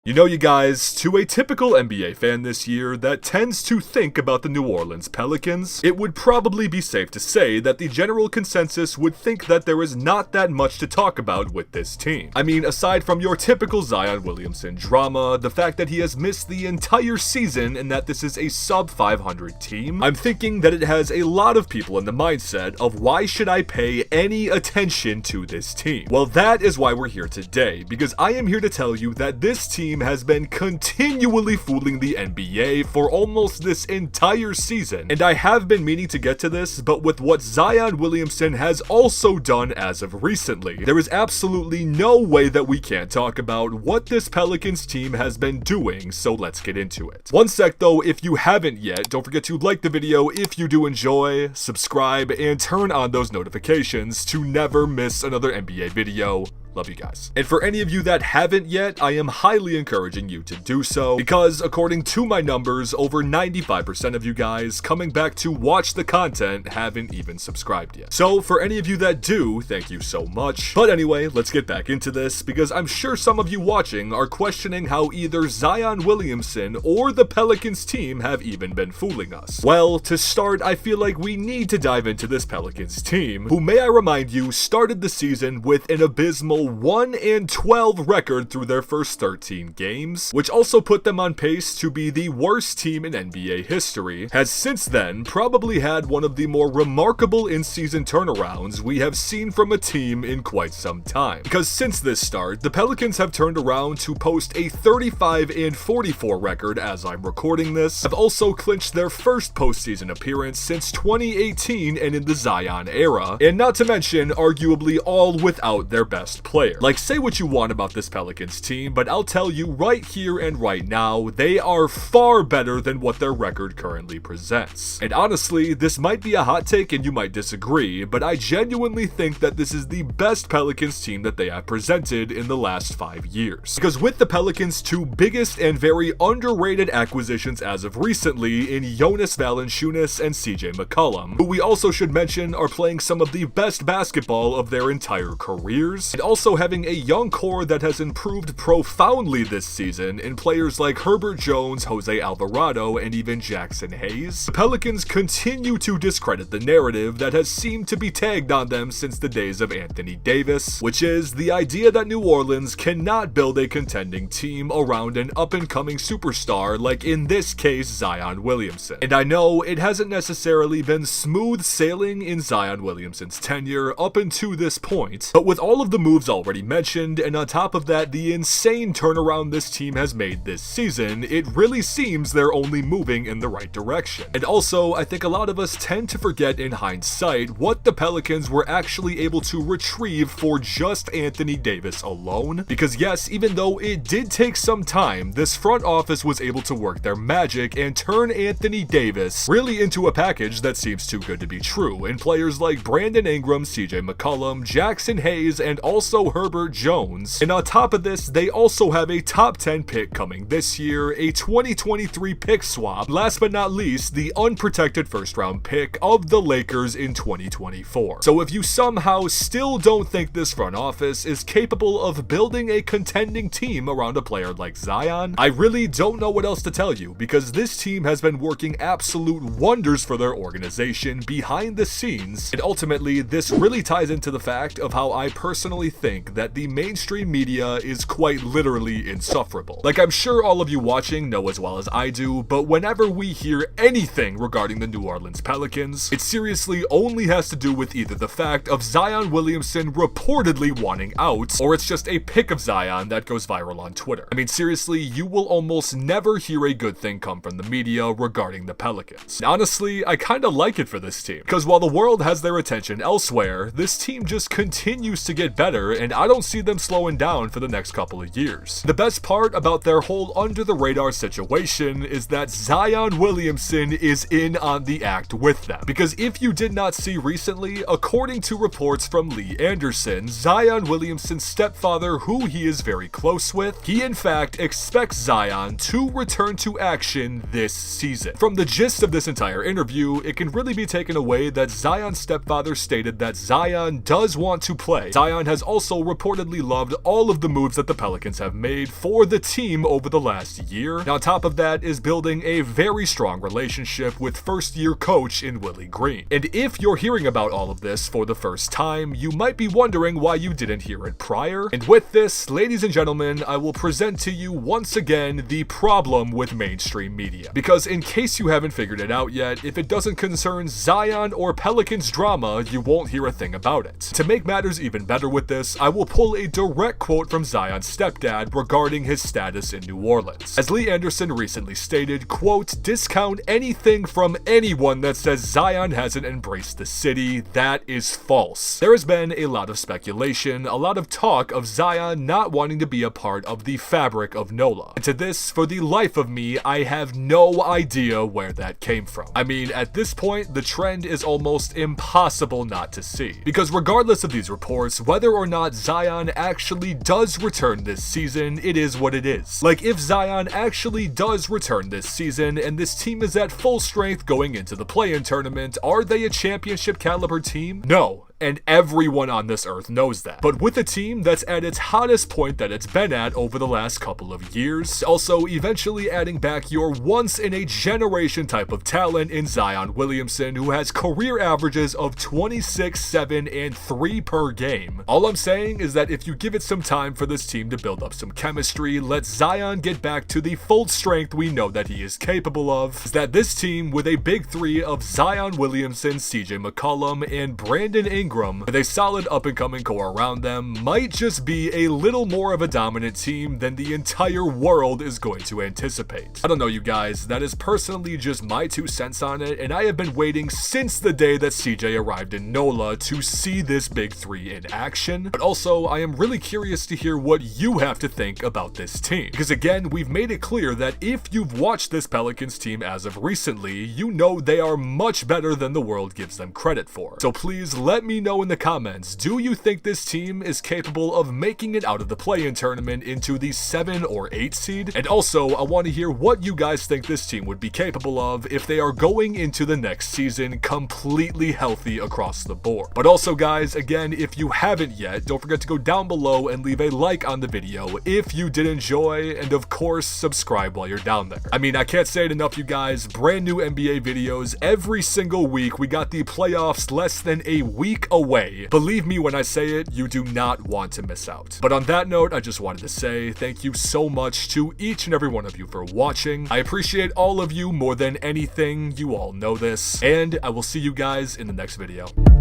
You know, you guys, to a typical NBA fan this year that tends to think about the New Orleans Pelicans, it would probably be safe to say that the general consensus would think that there is not that much to talk about with this team. I mean, aside from your typical Zion Williamson drama, the fact that he has missed the entire season and that this is a sub-500 team, I'm thinking that it has a lot of people in the mindset of why should I pay any attention to this team? Well, that is why we're here today, because I am here to tell you that this team has been continually fooling the NBA for almost this entire season, and I have been meaning to get to this, but with what Zion Williamson has also done as of recently, there is absolutely no way that we can't talk about what this Pelicans team has been doing, so let's get into it. One sec though, if you haven't yet, don't forget to like the video if you do enjoy, subscribe, and turn on those notifications to never miss another NBA video. Love you guys. And for any of you that haven't yet, I am highly encouraging you to do so, because according to my numbers, over 95% of you guys coming back to watch the content haven't even subscribed yet. So for any of you that do, thank you so much. But anyway, let's get back into this, because I'm sure some of you watching are questioning how either Zion Williamson or the Pelicans team have even been fooling us. Well, to start, I feel like we need to dive into this Pelicans team, who, may I remind you, started the season with an abysmal 1-12 record through their first 13 games, which also put them on pace to be the worst team in NBA history, has since then probably had one of the more remarkable in-season turnarounds we have seen from a team in quite some time. Because since this start, the Pelicans have turned around to post a 35-44 record as I'm recording this, have also clinched their first postseason appearance since 2018 and in the Zion era, and not to mention arguably all without their best player. Like, say what you want about this Pelicans team, but I'll tell you right here and right now, they are far better than what their record currently presents. And honestly, this might be a hot take and you might disagree, but I genuinely think that this is the best Pelicans team that they have presented in the last 5 years. Because with the Pelicans' two biggest and very underrated acquisitions as of recently in Jonas Valanciunas and CJ McCollum, who we also should mention are playing some of the best basketball of their entire careers, and also having a young core that has improved profoundly this season in players like Herbert Jones, Jose Alvarado, and even Jackson Hayes, the Pelicans continue to discredit the narrative that has seemed to be tagged on them since the days of Anthony Davis, which is the idea that New Orleans cannot build a contending team around an up-and-coming superstar like in this case Zion Williamson. And I know it hasn't necessarily been smooth sailing in Zion Williamson's tenure up until this point, but with all of the moves already mentioned, and on top of that, the insane turnaround this team has made this season, it really seems they're only moving in the right direction. And also, I think a lot of us tend to forget in hindsight what the Pelicans were actually able to retrieve for just Anthony Davis alone, because yes, even though it did take some time, this front office was able to work their magic and turn Anthony Davis really into a package that seems too good to be true, in players like Brandon Ingram, CJ McCollum, Jackson Hayes, and also Herbert Jones. And on top of this, they also have a top 10 pick coming this year, a 2023 pick swap, last but not least, the unprotected first round pick of the Lakers in 2024. So if you somehow still don't think this front office is capable of building a contending team around a player like Zion, I really don't know what else to tell you, because this team has been working absolute wonders for their organization behind the scenes, and ultimately this really ties into the fact of how I personally think that the mainstream media is quite literally insufferable. Like, I'm sure all of you watching know as well as I do, but whenever we hear anything regarding the New Orleans Pelicans, it seriously only has to do with either the fact of Zion Williamson reportedly wanting out, or it's just a pic of Zion that goes viral on Twitter. I mean, seriously, you will almost never hear a good thing come from the media regarding the Pelicans. And honestly, I kinda like it for this team, because while the world has their attention elsewhere, this team just continues to get better, and I don't see them slowing down for the next couple of years. The best part about their whole under-the-radar situation is that Zion Williamson is in on the act with them. Because if you did not see recently, according to reports from Lee Anderson, Zion Williamson's stepfather, who he is very close with, he in fact expects Zion to return to action this season. From the gist of this entire interview, it can really be taken away that Zion's stepfather stated that Zion does want to play. Zion has also also reportedly loved all of the moves that the Pelicans have made for the team over the last year. And on top of that is building a very strong relationship with first-year coach in Willie Green. And if you're hearing about all of this for the first time, you might be wondering why you didn't hear it prior. And with this, ladies and gentlemen, I will present to you once again the problem with mainstream media. Because in case you haven't figured it out yet, if it doesn't concern Zion or Pelicans drama, you won't hear a thing about it. To make matters even better with this, I will pull a direct quote from Zion's stepdad regarding his status in New Orleans. As Lee Anderson recently stated, quote, "Discount anything from anyone that says Zion hasn't embraced the city. That is false." There has been a lot of speculation, a lot of talk of Zion not wanting to be a part of the fabric of NOLA. And to this, for the life of me, I have no idea where that came from. I mean, at this point, the trend is almost impossible not to see. Because regardless of these reports, whether or not Zion actually does return this season, it is what it is. Like, if Zion actually does return this season and this team is at full strength going into the play-in tournament, are they a championship caliber team? No. And everyone on this earth knows that. But with a team that's at its hottest point that it's been at over the last couple of years, also eventually adding back your once-in-a-generation type of talent in Zion Williamson, who has career averages of 26, 7, and 3 per game. All I'm saying is that if you give it some time for this team to build up some chemistry, let Zion get back to the full strength we know that he is capable of, is that this team with a big three of Zion Williamson, CJ McCollum, and Brandon Ingram, with a solid up-and-coming core around them, might just be a little more of a dominant team than the entire world is going to anticipate. I don't know, you guys, that is personally just my 2 cents on it, and I have been waiting since the day that CJ arrived in NOLA to see this big three in action. But also, I am really curious to hear what you have to think about this team. Because again, we've made it clear that if you've watched this Pelicans team as of recently, you know they are much better than the world gives them credit for. So please let me know in the comments, do you think this team is capable of making it out of the play-in tournament into the 7 or 8 seed? And also, I want to hear what you guys think this team would be capable of if they are going into the next season completely healthy across the board. But also, guys, again, if you haven't yet, don't forget to go down below and leave a like on the video if you did enjoy, and of course, subscribe while you're down there. I mean, I can't say it enough, you guys, brand new NBA videos every single week. We got the playoffs less than a week away. Believe me when I say it, you do not want to miss out. But on that note, I just wanted to say thank you so much to each and every one of you for watching. I appreciate all of you more than anything. You all know this. And I will see you guys in the next video.